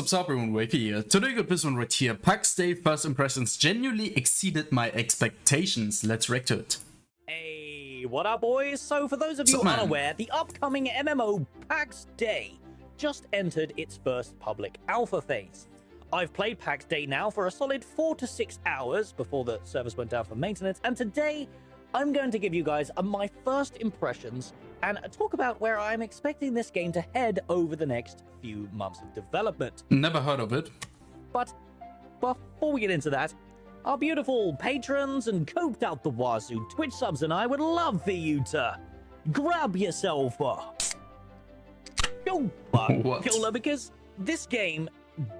Subs up everyone, Wavy here. Today got this one right here. PAX Day first impressions genuinely exceeded my expectations. Let's react to it. Hey, what up boys? So for those of you unaware, the upcoming MMO PAX Day just entered its first public alpha phase. I've played PAX Day now for a solid 4 to 6 hours before the servers went down for maintenance, and today I'm going to give you guys my first impressions and talk about where I'm expecting this game to head over the next few months of development. Never heard of it. But before we get into that, our beautiful patrons and coked out the wazoo Twitch subs and I would love for you to grab yourself a cola, because this game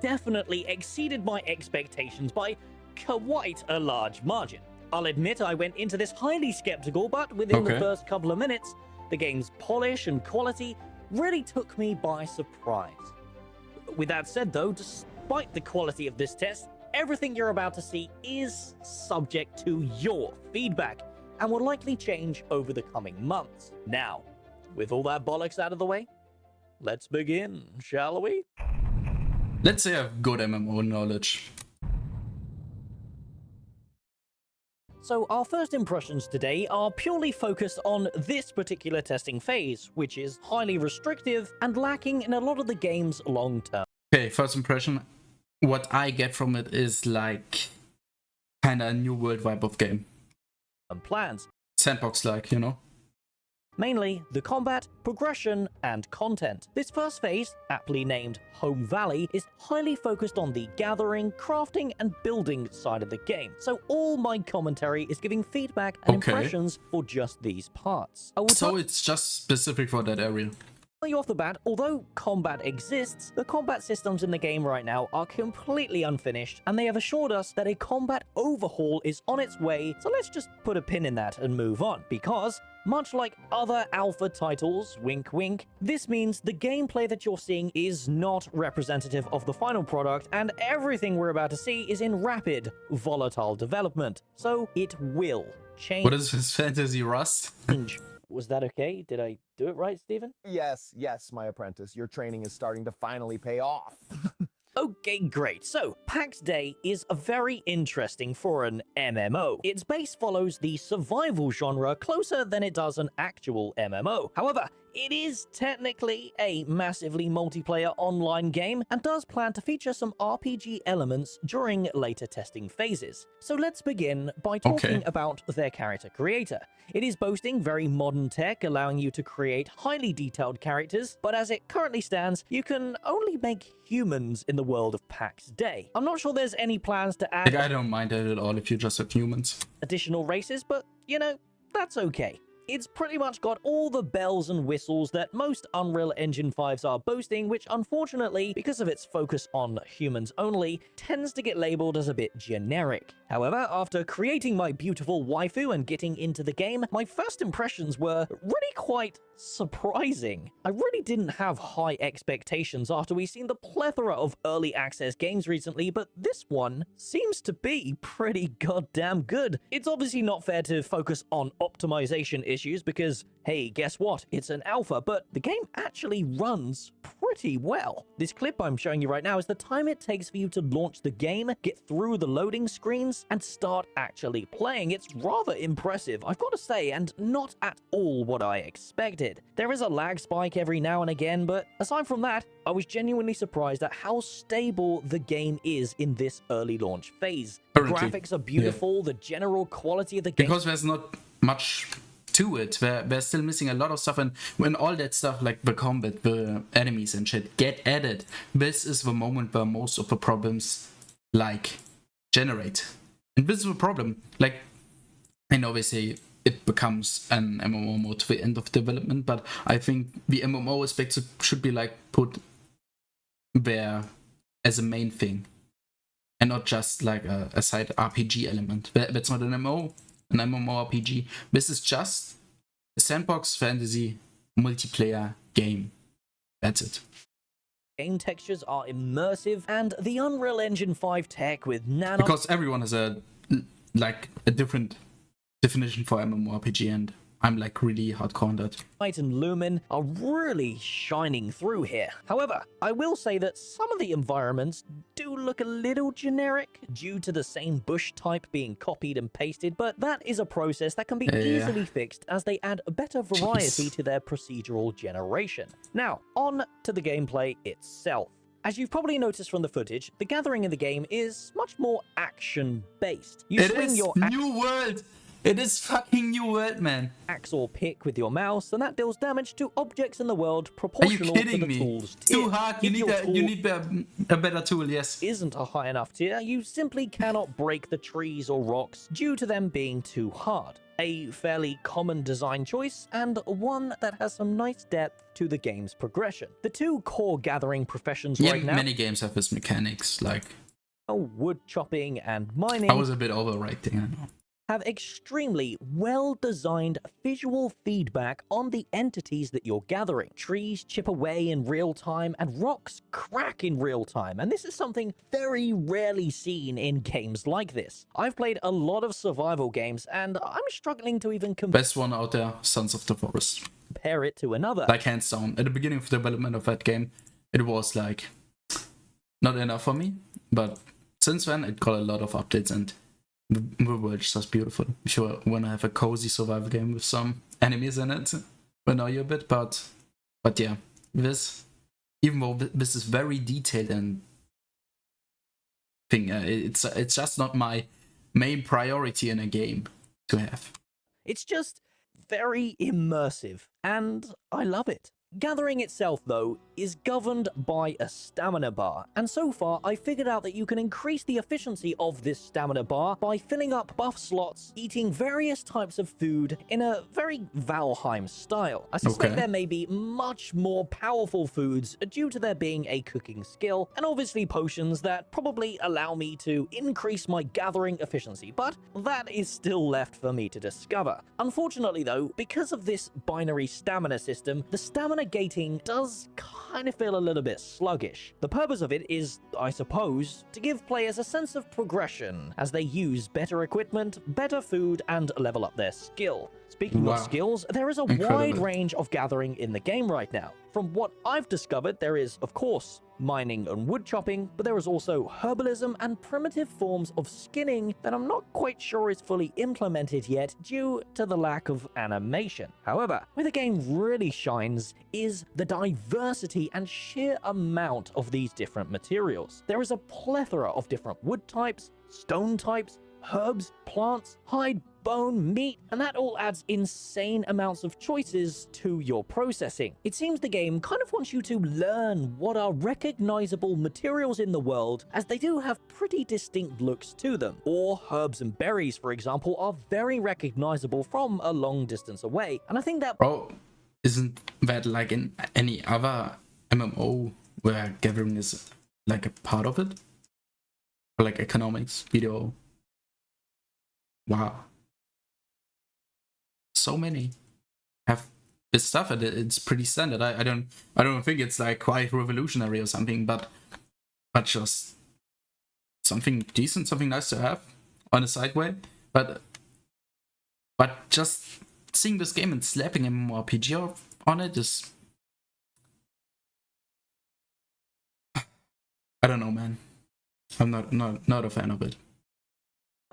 definitely exceeded my expectations by quite a large margin. I'll admit I went into this highly skeptical, but within the first couple of minutes, the game's polish and quality really took me by surprise. With that said though, despite the quality of this test, everything you're about to see is subject to your feedback and will likely change over the coming months. Now, with all that bollocks out of the way, let's begin, shall we? Let's say I have good MMO knowledge. So our first impressions today are purely focused on this particular testing phase, which is highly restrictive and lacking in a lot of the game's long term. Okay, first impression. What I get from it is like kinda a new world vibe of game. Plans. Sandbox-like, you know? Mainly the combat, progression, and content. This first phase, aptly named Home Valley, is highly focused on the gathering, crafting, and building side of the game. So all my commentary is giving feedback and impressions for just these parts. So it's just specific for that area. Tell you off the bat, although combat exists, the combat systems in the game right now are completely unfinished, and they have assured us that a combat overhaul is on its way, so let's just put a pin in that and move on, because much like other alpha titles, wink wink, this means the gameplay that you're seeing is not representative of the final product, and everything we're about to see is in rapid, volatile development, so it will change. What is this fantasy rust? Was that okay? Did I do it right, Stephen? Yes, my apprentice. Your training is starting to finally pay off. Okay, great. So, PAX Day is very interesting for an MMO. Its base follows the survival genre closer than it does an actual MMO. However, it is technically a massively multiplayer online game and does plan to feature some RPG elements during later testing phases. So let's begin by talking about their character creator. It is boasting very modern tech, allowing you to create highly detailed characters, but as it currently stands, you can only make humans in the world of PAX Day. I'm not sure there's any plans to add... I don't mind that at all if you just have humans. ...additional races, but, you know, that's okay. It's pretty much got all the bells and whistles that most Unreal Engine 5s are boasting, which unfortunately, because of its focus on humans only, tends to get labeled as a bit generic. However, after creating my beautiful waifu and getting into the game, my first impressions were really quite surprising. I really didn't have high expectations after we've seen the plethora of early access games recently, but this one seems to be pretty goddamn good. It's obviously not fair to focus on optimization issues because, hey, guess what? It's an alpha, but the game actually runs pretty well. This clip I'm showing you right now is the time it takes for you to launch the game, get through the loading screens, and start actually playing. It's rather impressive, I've got to say, and not at all what I expected. There is a lag spike every now and again, but aside from that, I was genuinely surprised at how stable the game is in this early launch phase. The graphics are beautiful, the general quality of the game... Because there's not much to it. We're still missing a lot of stuff, and when all that stuff like the combat, the enemies and shit get added, this is the moment where most of the problems like generate. And this is the problem. Like, I know they say it becomes an MMO mode to the end of development, but I think the MMO aspects should be like put there as a main thing and not just like a side RPG element. That's not an MMO. An MMORPG. This is just a sandbox fantasy multiplayer game. That's it. Game textures are immersive, and the Unreal Engine 5 tech with nano... Because everyone has a different definition for MMORPG, and I'm like really hardcore on that. Light and Lumen are really shining through here. However, I will say that some of the environments do look a little generic due to the same bush type being copied and pasted, but that is a process that can be easily fixed as they add a better variety to their procedural generation. Now, on to the gameplay itself. As you've probably noticed from the footage, the gathering in the game is much more action-based. You swing your New World! It is fucking New World, man. axe or pick with your mouse, and that deals damage to objects in the world proportional to the tool's tier. Too hard. You need a better tool, yes. Isn't a high enough tier, you simply cannot break the trees or rocks due to them being too hard. A fairly common design choice, and one that has some nice depth to the game's progression. The two core gathering professions right now... many games have this mechanics, like... wood chopping and mining... I was a bit overwriting, I know. Have extremely well-designed visual feedback on the entities that you're gathering. Trees chip away in real time and rocks crack in real time, and this is something very rarely seen in games like this. I've played a lot of survival games and I'm struggling to even Best one out there, Sons of the Forest. compare it to another. Like hands down. At the beginning of the development of that game, it was like not enough for me, but since then it got a lot of updates and the world is just beautiful. If you want to have a cozy survival game with some enemies in it, annoy you a bit, but yeah, this, even though this is very detailed and thing, it's just not my main priority in a game to have. It's just very immersive, and I love it. Gathering itself, though, is governed by a stamina bar, and so far I figured out that you can increase the efficiency of this stamina bar by filling up buff slots, eating various types of food in a very Valheim style. I suspect there may be much more powerful foods due to there being a cooking skill, and obviously potions that probably allow me to increase my gathering efficiency, but that is still left for me to discover. Unfortunately, though, because of this binary stamina system, the stamina gating does kind of feel a little bit sluggish. The purpose of it is, I suppose, to give players a sense of progression as they use better equipment, better food, and level up their skill. Speaking of skills, there is a wide range of gathering in the game right now. From what I've discovered, there is, of course, mining and wood chopping, but there is also herbalism and primitive forms of skinning that I'm not quite sure is fully implemented yet due to the lack of animation. However, where the game really shines is the diversity and sheer amount of these different materials. There is a plethora of different wood types, stone types, herbs, plants, hide, bone, meat, and that all adds insane amounts of choices to your processing. It seems the game kind of wants you to learn what are recognizable materials in the world, as they do have pretty distinct looks to them. Or herbs and berries, for example, are very recognizable from a long distance away, and I think that... Bro, isn't that like in any other MMO where gathering is like a part of it? Or like economics, video? Wow. So many have this stuff, and it's pretty standard. I don't think it's like quite revolutionary or something, but just something decent, something nice to have on a side way. But just seeing this game and slapping MMORPG on it is, I don't know, man. I'm not a fan of it.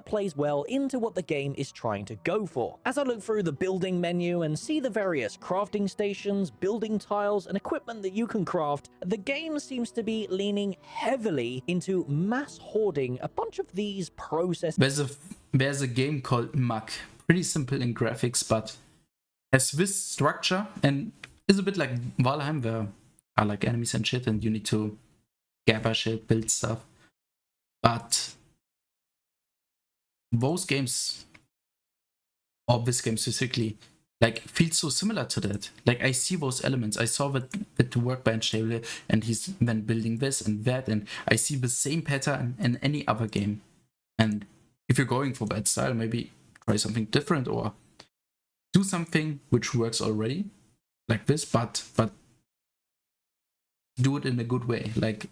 Plays well into what the game is trying to go for. As I look through the building menu and see the various crafting stations, building tiles, and equipment that you can craft, the game seems to be leaning heavily into mass hoarding a bunch of these processes. There's a game called Muck, pretty simple in graphics, but has this structure and is a bit like Valheim, where are like enemies and shit, and you need to gather shit, build stuff, but those games, or this game specifically, like feels so similar to that. Like I see those elements. I saw that the workbench table, and he's then building this and that, and I see the same pattern in any other game. And if you're going for that style, maybe try something different or do something which works already, like this, but do it in a good way. Like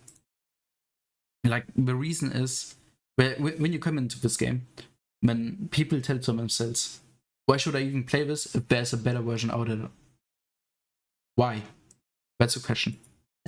the reason is, when you come into this game, when people tell to themselves, Why should I even play this if there's a better version out there? Why? That's the question.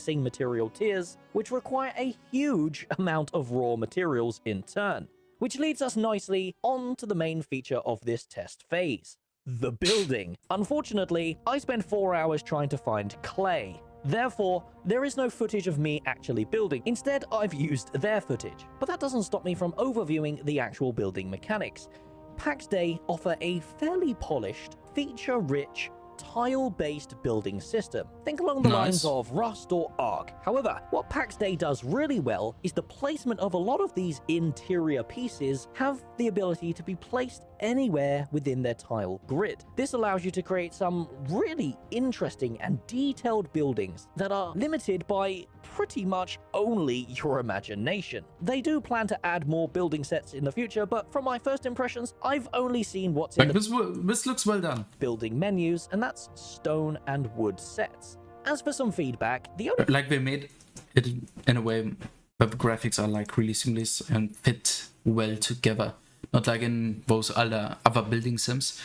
Material tiers, which require a huge amount of raw materials in turn. Which leads us nicely on to the main feature of this test phase, the building. Unfortunately, I spent 4 hours trying to find clay. Therefore, there is no footage of me actually building. Instead, I've used their footage. But that doesn't stop me from overviewing the actual building mechanics. PAX Day offer a fairly polished, feature-rich, tile-based building system. Think along the lines of Rust or Ark. However, what PAX Day does really well is the placement of a lot of these interior pieces have the ability to be placed anywhere within their tile grid. This allows you to create some really interesting and detailed buildings that are limited by pretty much only your imagination. They do plan to add more building sets in the future, but from my first impressions, I've only seen what's in this looks well done. Building menus, and that's stone and wood sets. As for some feedback, the only Like they made it in a way where the graphics are like really seamless and fit well together. Not like in those other building sims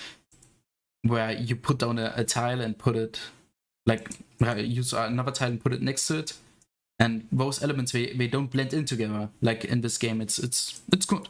where you put down a tile and put it like use another tile and put it next to it, and those elements they don't blend in together. Like in this game, it's good.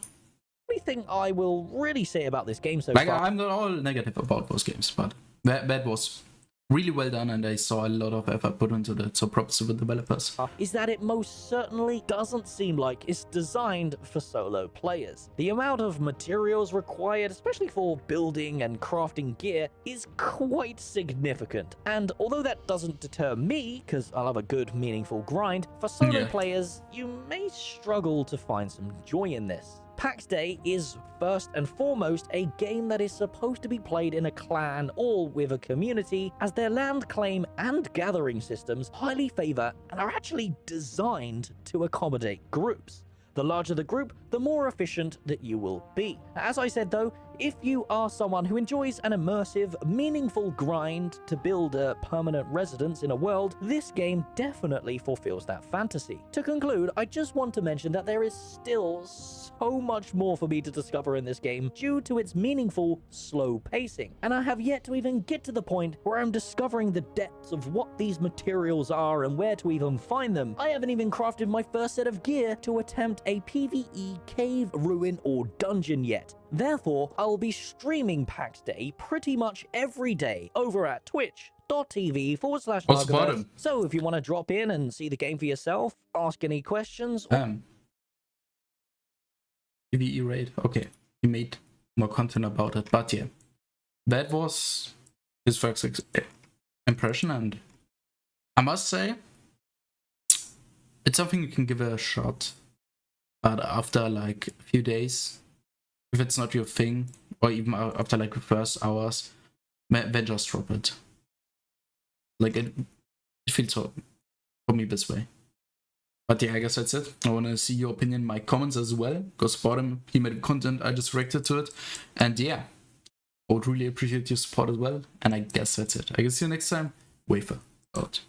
only thing I will really say about this game so Like far I'm not all negative about those games, but that was really well done, and I saw a lot of effort put into that, so props to the developers. is that it most certainly doesn't seem like it's designed for solo players. The amount of materials required, especially for building and crafting gear, is quite significant. And although that doesn't deter me, because I love a good, meaningful grind, for solo players, you may struggle to find some joy in this. PAX Day is first and foremost a game that is supposed to be played in a clan or with a community, as their land claim and gathering systems highly favor and are actually designed to accommodate groups. The larger the group, the more efficient that you will be. As I said though, if you are someone who enjoys an immersive, meaningful grind to build a permanent residence in a world, this game definitely fulfills that fantasy. To conclude, I just want to mention that there is still so much more for me to discover in this game due to its meaningful, slow pacing. And I have yet to even get to the point where I'm discovering the depths of what these materials are and where to even find them. I haven't even crafted my first set of gear to attempt a PvE cave, ruin, or dungeon yet. Therefore, I will be streaming PAX Day pretty much every day over at twitch.tv/Narc. So if you want to drop in and see the game for yourself, ask any questions. PvE raid. Okay, he made more content about it, but yeah, that was his first impression, and I must say, it's something you can give it a shot. But after like a few days, if it's not your thing, or even after like the first hours, then just drop it. Like it feels so for me this way. But yeah, I guess that's it. I want to see your opinion in my comments as well. Go support him. He made content. I just reacted to it. And yeah, I would really appreciate your support as well. And I guess that's it. I guess see you next time. Wafer out.